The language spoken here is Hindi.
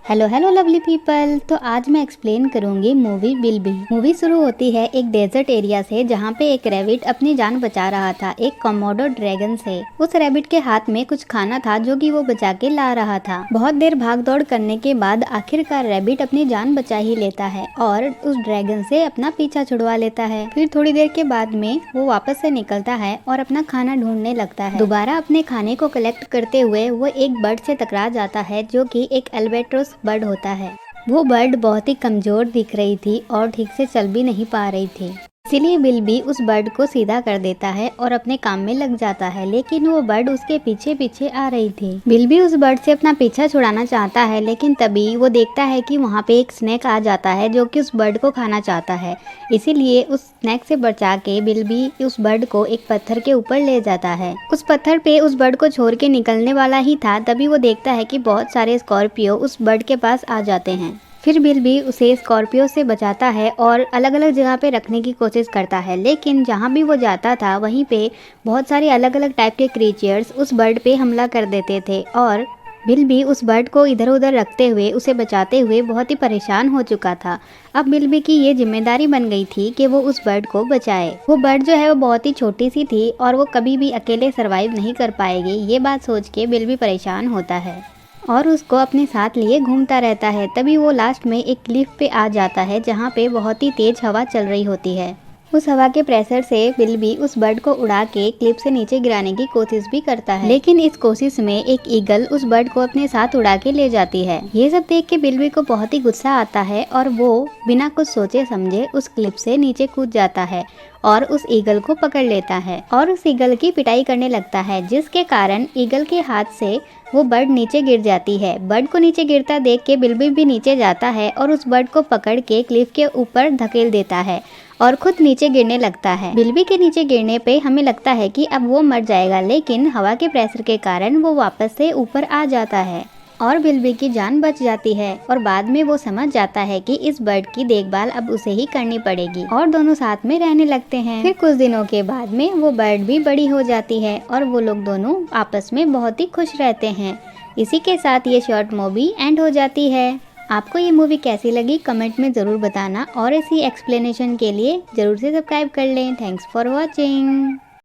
Hello hello lovely people. तो आज मैं एक्सप्लेन करूंगी मूवी बिल्बी। मूवी शुरू होती है एक डेजर्ट एरिया से, जहां पे एक रैबिट अपनी जान बचा रहा था एक कोमोडो ड्रैगन से। उस रैबिट के हाथ में कुछ खाना था जो कि वो बचा के ला रहा था। बहुत देर भाग दौड़ करने के बाद आखिरकार रैबिट अपनी जान बचा ही लेता है और उस ड्रैगन से अपना पीछा छुड़वा लेता है। फिर थोड़ी देर के बाद में वो वापस से निकलता है और अपना खाना ढूंढने लगता है। दोबारा अपने खाने को कलेक्ट करते हुए वो एक बर्ड से टकरा जाता है जो कि एक अल्बाट्रोस बर्ड होता है। वो बर्ड बहुत ही कमजोर दिख रही थी और ठीक से चल भी नहीं पा रही थी, इसीलिए बिल्बी उस बर्ड को सीधा कर देता है और अपने काम में लग जाता है। लेकिन वो बर्ड उसके पीछे पीछे आ रही थी। बिल्बी उस बर्ड से अपना पीछा छुड़ाना चाहता है, लेकिन तभी वो देखता है कि वहाँ पे एक स्नेक आ जाता है जो कि उस बर्ड को खाना चाहता है। इसीलिए उस स्नेक से बचा के बिल्बी उस बर्ड को एक पत्थर के ऊपर ले जाता है। उस पत्थर पे उस बर्ड को छोड़ के निकलने वाला ही था, तभी वो देखता है कि बहुत सारे स्कॉर्पियो उस बर्ड के पास आ जाते हैं। फिर बिल्बी उसे स्कॉर्पियो से बचाता है और अलग अलग जगह पे रखने की कोशिश करता है, लेकिन जहाँ भी वो जाता था वहीं पे बहुत सारे अलग अलग टाइप के क्रीचर्स उस बर्ड पे हमला कर देते थे और बिल्बी उस बर्ड को इधर उधर रखते हुए उसे बचाते हुए बहुत ही परेशान हो चुका था। अब बिल्बी की ये जिम्मेदारी बन गई थी कि वो उस बर्ड को बचाए। वो बर्ड जो है वो बहुत ही छोटी सी थी और वो कभी भी अकेले सरवाइव नहीं कर पाएगी। ये बात सोच के बिल्बी परेशान होता है और उसको अपने साथ लिए घूमता रहता है। तभी वो लास्ट में एक क्लिफ पे आ जाता है जहाँ पे बहुत ही तेज हवा चल रही होती है। उस हवा के प्रेशर से बिल्बी उस बर्ड को उड़ा के क्लिफ से नीचे गिराने की कोशिश भी करता है, लेकिन इस कोशिश में एक ईगल उस बर्ड को अपने साथ उड़ा के ले जाती है। ये सब देख के बिल्बी को बहुत ही गुस्सा आता है और वो बिना कुछ सोचे समझे उस क्लिफ से नीचे कूद जाता है और उस ईगल को पकड़ लेता है और उस ईगल की पिटाई करने लगता है, जिसके कारण ईगल के हाथ से वो बर्ड नीचे गिर जाती है। बर्ड को नीचे गिरता देख के बिल्बी भी नीचे जाता है और उस बर्ड को पकड़ के क्लिफ के ऊपर धकेल देता है और खुद नीचे गिरने लगता है। बिल्बी के नीचे गिरने पे हमें लगता है कि अब वो मर जाएगा, लेकिन हवा के प्रेशर के कारण वो वापस से ऊपर आ जाता है और बिल्बी की जान बच जाती है। और बाद में वो समझ जाता है कि इस बर्ड की देखभाल अब उसे ही करनी पड़ेगी और दोनों साथ में रहने लगते हैं। फिर कुछ दिनों के बाद में वो बर्ड भी बड़ी हो जाती है और वो लोग दोनों आपस में बहुत ही खुश रहते हैं। इसी के साथ ये शॉर्ट मूवी एंड हो जाती है। आपको ये मूवी कैसी लगी कमेंट में ज़रूर बताना और इसी एक्सप्लेनेशन के लिए ज़रूर से सब्सक्राइब कर लें। Thanks for watching.